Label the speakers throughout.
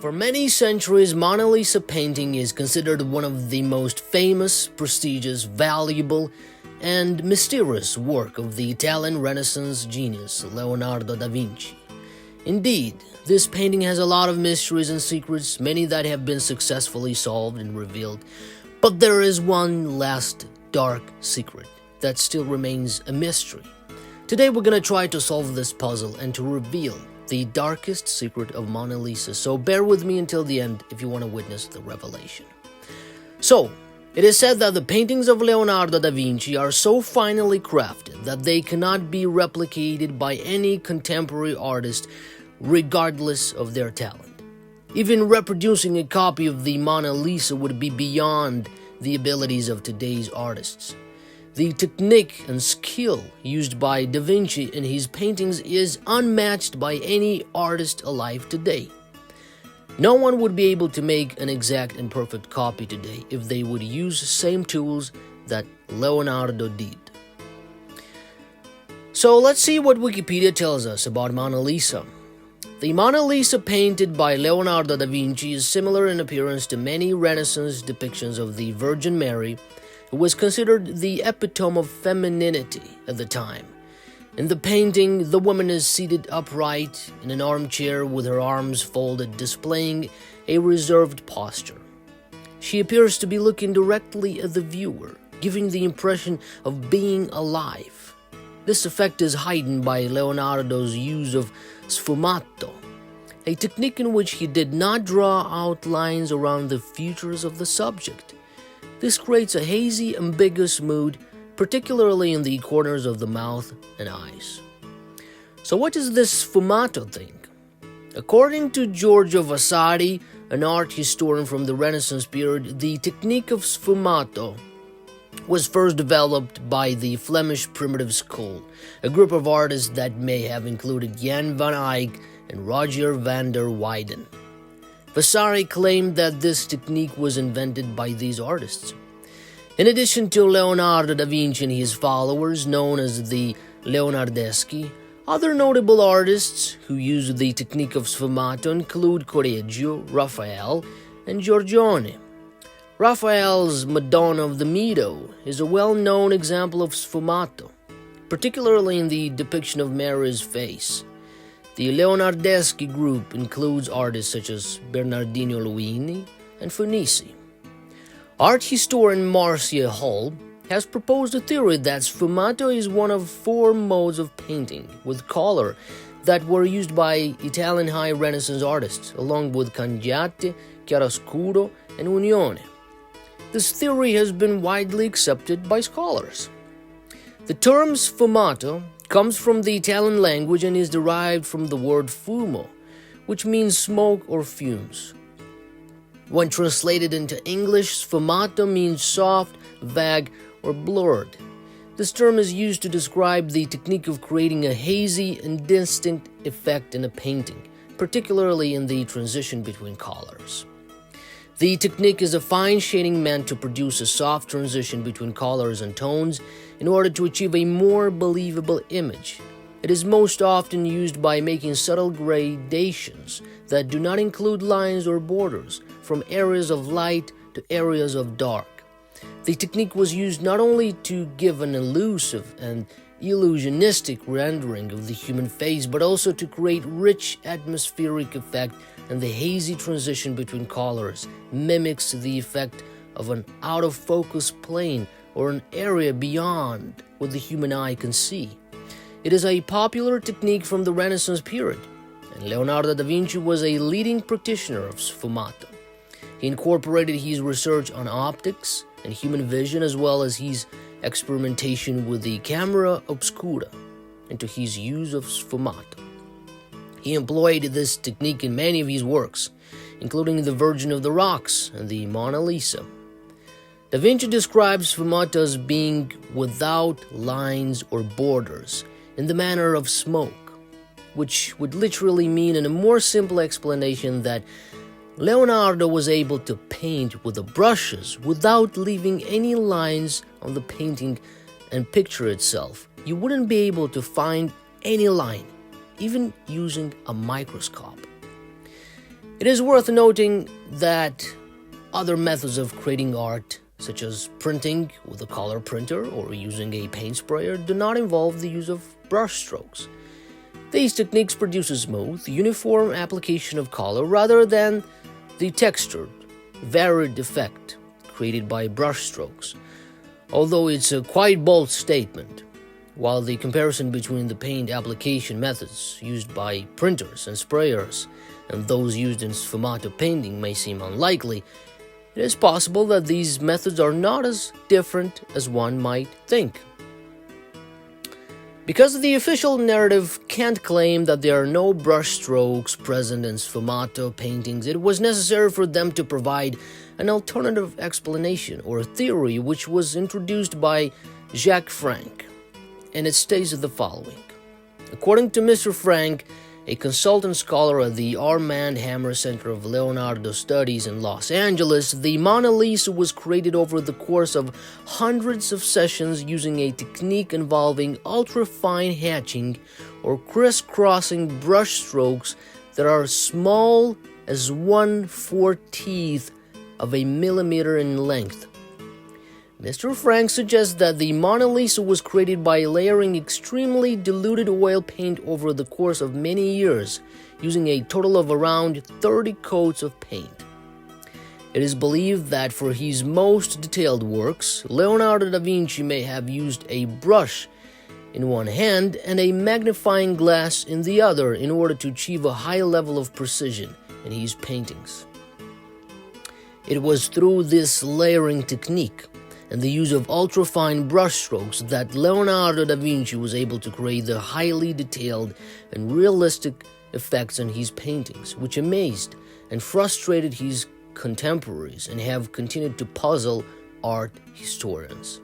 Speaker 1: For many centuries, Mona Lisa painting is considered one of the most famous, prestigious, valuable, and mysterious work of the Italian Renaissance genius Leonardo da Vinci. Indeed, this painting has a lot of mysteries and secrets, many that have been successfully solved and revealed. But there is one last dark secret that still remains a mystery. Today we're going to try to solve this puzzle and to reveal the darkest secret of Mona Lisa, so bear with me until the end if you want to witness the revelation. So, it is said that the paintings of Leonardo da Vinci are so finely crafted that they cannot be replicated by any contemporary artist regardless of their talent. Even reproducing a copy of the Mona Lisa would be beyond the abilities of today's artists. The technique and skill used by Da Vinci in his paintings is unmatched by any artist alive today. No one would be able to make an exact and perfect copy today if they would use the same tools that Leonardo did. So let's see what Wikipedia tells us about Mona Lisa. The Mona Lisa painted by Leonardo da Vinci is similar in appearance to many Renaissance depictions of the Virgin Mary, who was considered the epitome of femininity at the time. In the painting, the woman is seated upright in an armchair with her arms folded, displaying a reserved posture. She appears to be looking directly at the viewer, giving the impression of being alive. This effect is heightened by Leonardo's use of sfumato, a technique in which he did not draw out lines around the features of the subject. This creates a hazy, ambiguous mood, particularly in the corners of the mouth and eyes. So what is this sfumato thing? According to Giorgio Vasari, an art historian from the Renaissance period, the technique of sfumato was first developed by the Flemish Primitive School, a group of artists that may have included Jan van Eyck and Roger van der Weyden. Vasari claimed that this technique was invented by these artists. In addition to Leonardo da Vinci and his followers, known as the Leonardeschi, other notable artists who used the technique of sfumato include Correggio, Raphael, and Giorgione. Raphael's Madonna of the Meadow is a well-known example of sfumato, particularly in the depiction of Mary's face. The Leonardeschi group includes artists such as Bernardino Luini and Funisi. Art historian Marcia Hall has proposed a theory that sfumato is one of 4 modes of painting with color that were used by Italian high Renaissance artists, along with cangiate, chiaroscuro, and unione. This theory has been widely accepted by scholars. The term sfumato comes from the Italian language and is derived from the word fumo, which means smoke or fumes. When translated into English, sfumato means soft, vague, or blurred. This term is used to describe the technique of creating a hazy and distinct effect in a painting, particularly in the transition between colors. The technique is a fine shading meant to produce a soft transition between colors and tones in order to achieve a more believable image. It is most often used by making subtle gradations that do not include lines or borders, from areas of light to areas of dark. The technique was used not only to give an elusive and illusionistic rendering of the human face, but also to create rich atmospheric effect, and the hazy transition between colors mimics the effect of an out-of-focus plane or an area beyond what the human eye can see. It is a popular technique from the Renaissance period, and Leonardo da Vinci was a leading practitioner of sfumato. He incorporated his research on optics and human vision, as well as his experimentation with the camera obscura, into his use of sfumato. He employed this technique in many of his works, including The Virgin of the Rocks and the Mona Lisa. Da Vinci describes sfumato as being without lines or borders, in the manner of smoke, which would literally mean, in a more simple explanation, that Leonardo was able to paint with the brushes without leaving any lines on the painting and picture itself. You wouldn't be able to find any line, even using a microscope. It is worth noting that other methods of creating art, such as printing with a color printer or using a paint sprayer, do not involve the use of brush strokes. These techniques produce a smooth, uniform application of color rather than the textured, varied effect created by brush strokes, although it's a quite bold statement. While the comparison between the paint application methods used by printers and sprayers and those used in sfumato painting may seem unlikely, it is possible that these methods are not as different as one might think. Because the official narrative can't claim that there are no brush strokes present in sfumato paintings, it was necessary for them to provide an alternative explanation or theory which was introduced by Jacques Frank, and it states the following. According to Mr. Frank, a consultant scholar at the Armand Hammer Center of Leonardo Studies in Los Angeles, the Mona Lisa was created over the course of hundreds of sessions using a technique involving ultra-fine hatching or crisscrossing brush strokes that are small as 1/14th of a millimeter in length. Mr. Frank suggests that the Mona Lisa was created by layering extremely diluted oil paint over the course of many years, using a total of around 30 coats of paint. It is believed that for his most detailed works, Leonardo da Vinci may have used a brush in one hand and a magnifying glass in the other in order to achieve a high level of precision in his paintings. It was through this layering technique and the use of ultrafine brushstrokes that Leonardo da Vinci was able to create the highly detailed and realistic effects in his paintings, which amazed and frustrated his contemporaries and have continued to puzzle art historians.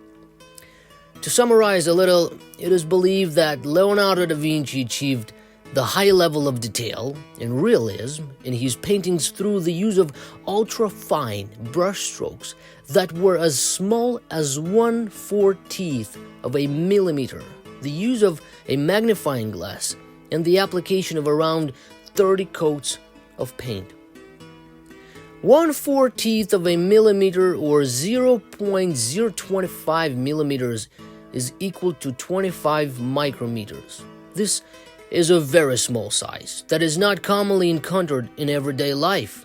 Speaker 1: To summarize a little, it is believed that Leonardo da Vinci achieved the high level of detail and realism in his paintings through the use of ultra-fine brushstrokes that were as small as 1/14th of a millimeter, the use of a magnifying glass, and the application of around 30 coats of paint. 1/14th of a millimeter or 0.025 millimeters is equal to 25 micrometers. This is a very small size that is not commonly encountered in everyday life.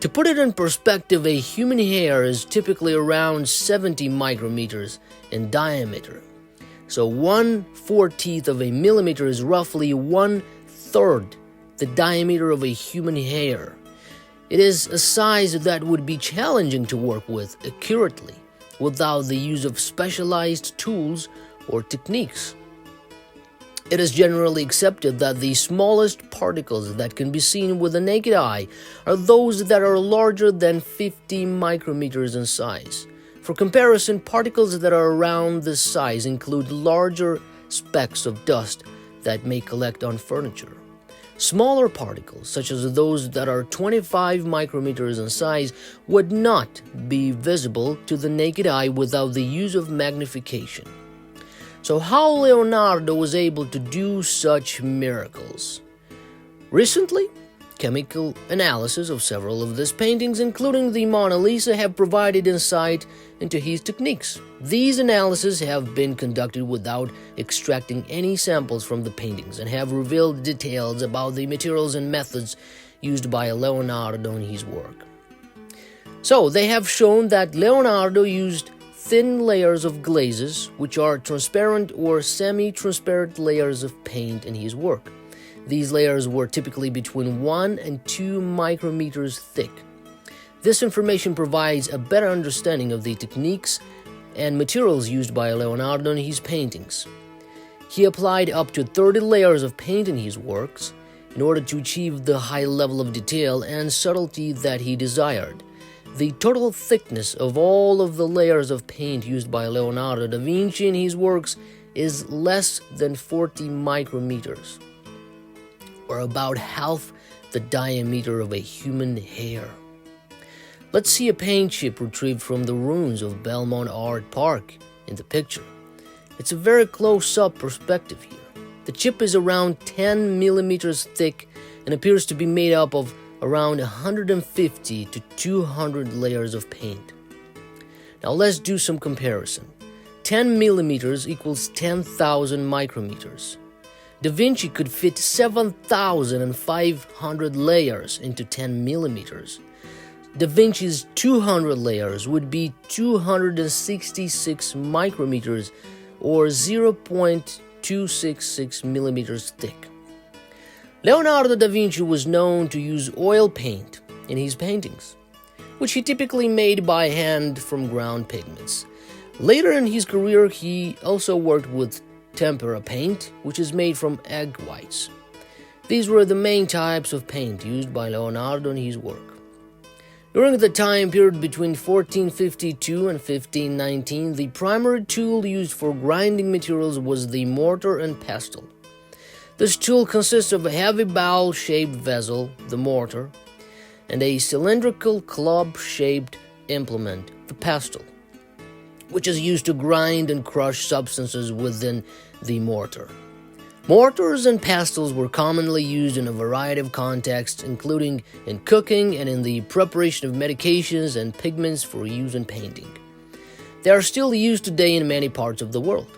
Speaker 1: To put it in perspective, a human hair is typically around 70 micrometers in diameter. So 1/14th of a millimeter is roughly 1/3 the diameter of a human hair. It is a size that would be challenging to work with accurately without the use of specialized tools or techniques. It is generally accepted that the smallest particles that can be seen with the naked eye are those that are larger than 50 micrometers in size. For comparison, particles that are around this size include larger specks of dust that may collect on furniture. Smaller particles, such as those that are 25 micrometers in size, would not be visible to the naked eye without the use of magnification. So how Leonardo was able to do such miracles? Recently, chemical analysis of several of these paintings, including the Mona Lisa, have provided insight into his techniques. These analyses have been conducted without extracting any samples from the paintings and have revealed details about the materials and methods used by Leonardo in his work. So, they have shown that Leonardo used thin layers of glazes, which are transparent or semi-transparent layers of paint in his work. These layers were typically between 1 and 2 micrometers thick. This information provides a better understanding of the techniques and materials used by Leonardo in his paintings. He applied up to 30 layers of paint in his works in order to achieve the high level of detail and subtlety that he desired. The total thickness of all of the layers of paint used by Leonardo da Vinci in his works is less than 40 micrometers, or about half the diameter of a human hair. Let's see a paint chip retrieved from the ruins of Belmont Art Park in the picture. It's a very close-up perspective here. The chip is around 10 millimeters thick and appears to be made up of around 150 to 200 layers of paint. Now let's do some comparison. 10 millimeters equals 10,000 micrometers. Da Vinci could fit 7,500 layers into 10 millimeters. Da Vinci's 200 layers would be 266 micrometers or 0.266 millimeters thick. Leonardo da Vinci was known to use oil paint in his paintings, which he typically made by hand from ground pigments. Later in his career, he also worked with tempera paint, which is made from egg whites. These were the main types of paint used by Leonardo in his work. During the time period between 1452 and 1519, the primary tool used for grinding materials was the mortar and pestle. This tool consists of a heavy bowl-shaped vessel, the mortar, and a cylindrical club-shaped implement, the pestle, which is used to grind and crush substances within the mortar. Mortars and pestles were commonly used in a variety of contexts, including in cooking and in the preparation of medications and pigments for use in painting. They are still used today in many parts of the world.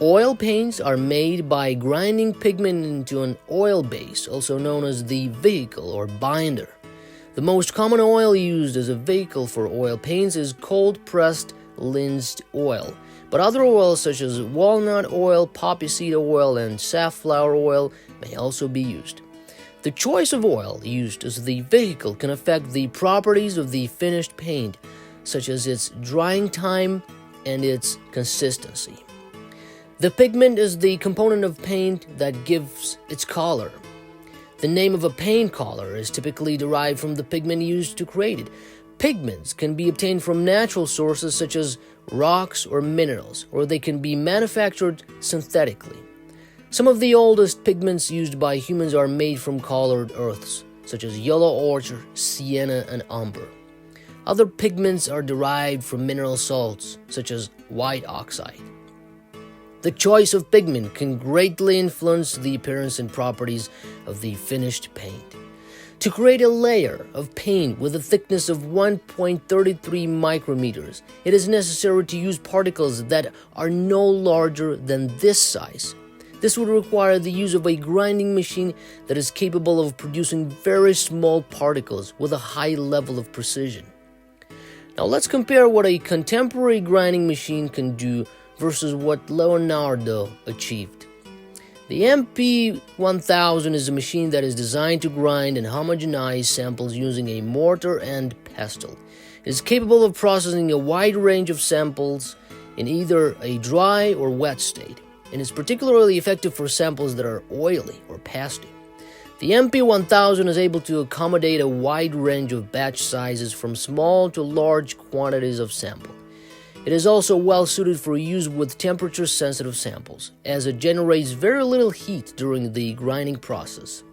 Speaker 1: Oil paints are made by grinding pigment into an oil base, also known as the vehicle or binder. The most common oil used as a vehicle for oil paints is cold-pressed linseed oil, but other oils such as walnut oil, poppy seed oil, and safflower oil may also be used. The choice of oil used as the vehicle can affect the properties of the finished paint, such as its drying time and its consistency. The pigment is the component of paint that gives its color. The name of a paint color is typically derived from the pigment used to create it. Pigments can be obtained from natural sources such as rocks or minerals, or they can be manufactured synthetically. Some of the oldest pigments used by humans are made from colored earths, such as yellow ochre, sienna, and umber. Other pigments are derived from mineral salts, such as white oxide. The choice of pigment can greatly influence the appearance and properties of the finished paint. To create a layer of paint with a thickness of 1.33 micrometers, it is necessary to use particles that are no larger than this size. This would require the use of a grinding machine that is capable of producing very small particles with a high level of precision. Now let's compare what a contemporary grinding machine can do versus what Leonardo achieved. The MP1000 is a machine that is designed to grind and homogenize samples using a mortar and pestle. It is capable of processing a wide range of samples in either a dry or wet state, and is particularly effective for samples that are oily or pasty. The MP1000 is able to accommodate a wide range of batch sizes from small to large quantities of sample. It is also well suited for use with temperature-sensitive samples, as it generates very little heat during the grinding process.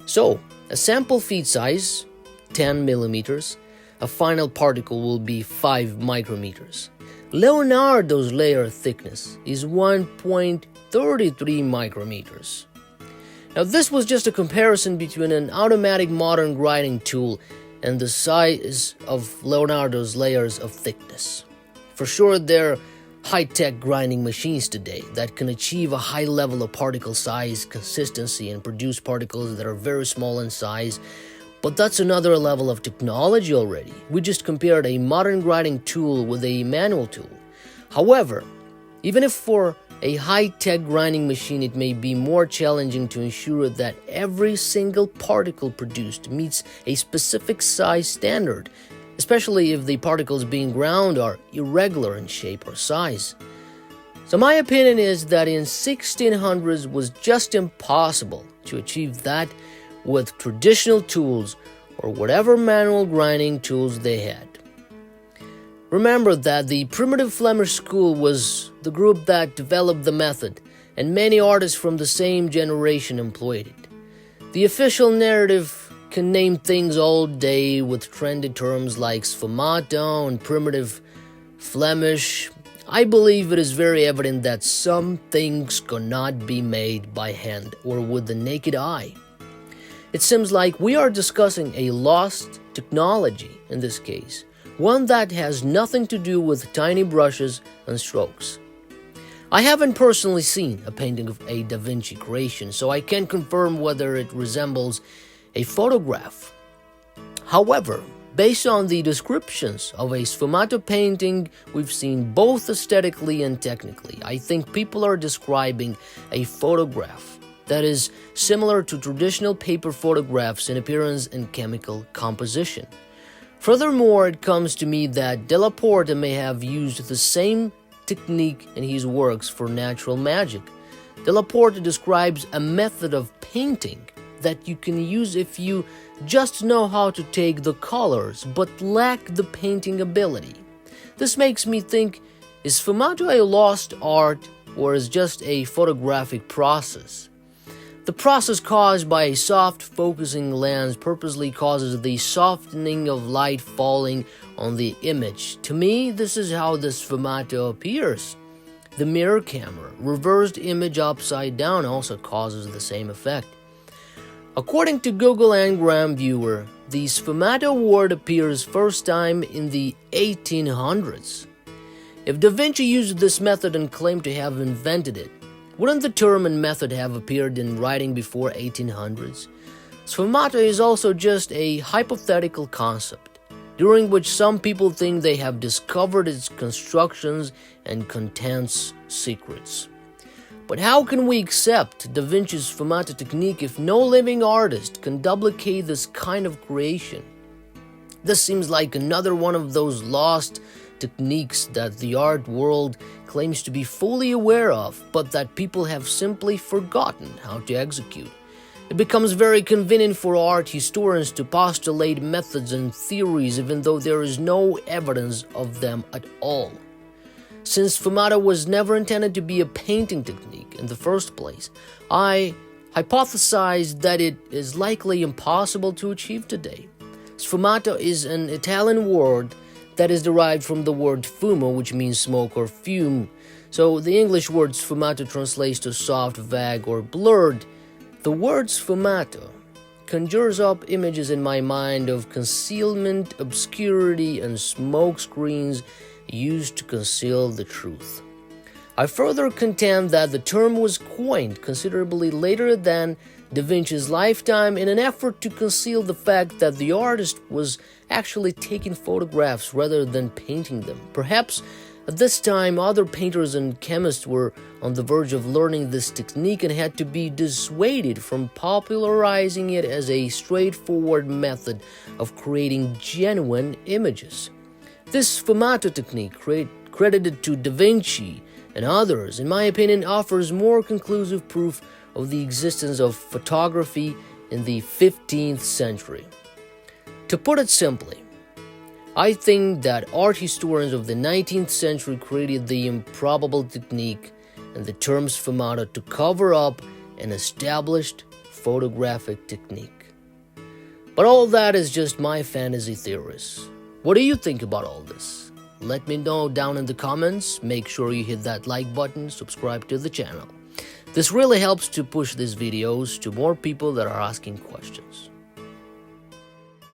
Speaker 1: So, a sample feed size, 10 millimeters, a final particle will be 5 micrometers. Leonardo's layer thickness is 1.33 micrometers. Now, this was just a comparison between an automatic modern grinding tool and the size of Leonardo's layers of thickness. For sure, there are high-tech grinding machines today that can achieve a high level of particle size, consistency, and produce particles that are very small in size, but that's another level of technology already. We just compared a modern grinding tool with a manual tool. However, even if for a high-tech grinding machine it may be more challenging to ensure that every single particle produced meets a specific size standard, especially if the particles being ground are irregular in shape or size. So my opinion is that in 1600s was just impossible to achieve that with traditional tools or whatever manual grinding tools they had. Remember that the primitive Flemish school was the group that developed the method, and many artists from the same generation employed it. The official narrative can name things all day with trendy terms like sfumato and primitive Flemish. I believe it is very evident that some things cannot be made by hand or with the naked eye. It seems like we are discussing a lost technology in this case, one that has nothing to do with tiny brushes and strokes. I haven't personally seen a painting of a Da Vinci creation, so I can't confirm whether it resembles a photograph. However, based on the descriptions of a sfumato painting we've seen both aesthetically and technically, I think people are describing a photograph that is similar to traditional paper photographs in appearance and chemical composition. Furthermore, it comes to me that Della Porta may have used the same technique in his works for natural magic. Della Porta describes a method of painting that you can use if you just know how to take the colors but lack the painting ability. This makes me think, is sfumato a lost art or is just a photographic process? The process caused by a soft focusing lens purposely causes the softening of light falling on the image. To me, this is how the sfumato appears. The mirror camera, reversed image upside down, also causes the same effect. According to Google Ngram Viewer, the sfumato word appears first time in the 1800s. If Da Vinci used this method and claimed to have invented it, wouldn't the term and method have appeared in writing before 1800s? Sfumato is also just a hypothetical concept, during which some people think they have discovered its constructions and contents secrets. But how can we accept Da Vinci's sfumato technique if no living artist can duplicate this kind of creation? This seems like another one of those lost techniques that the art world claims to be fully aware of, but that people have simply forgotten how to execute. It becomes very convenient for art historians to postulate methods and theories even though there is no evidence of them at all. Since sfumato was never intended to be a painting technique in the first place, I hypothesized that it is likely impossible to achieve today. Sfumato is an Italian word that is derived from the word fumo, which means smoke or fume. So the English word sfumato translates to soft, vague, or blurred. The word sfumato conjures up images in my mind of concealment, obscurity, and smoke screens used to conceal the truth. I further contend that the term was coined considerably later than Da Vinci's lifetime in an effort to conceal the fact that the artist was actually taking photographs rather than painting them. Perhaps at this time, other painters and chemists were on the verge of learning this technique and had to be dissuaded from popularizing it as a straightforward method of creating genuine images. This sfumato technique, credited to Da Vinci and others, in my opinion, offers more conclusive proof of the existence of photography in the 15th century. To put it simply, I think that art historians of the 19th century created the improbable technique and the term sfumato to cover up an established photographic technique. But all that is just my fantasy theories. What do you think about all this? Let me know down in the comments. Make sure you hit that like button, subscribe to the channel. This really helps to push these videos to more people that are asking questions.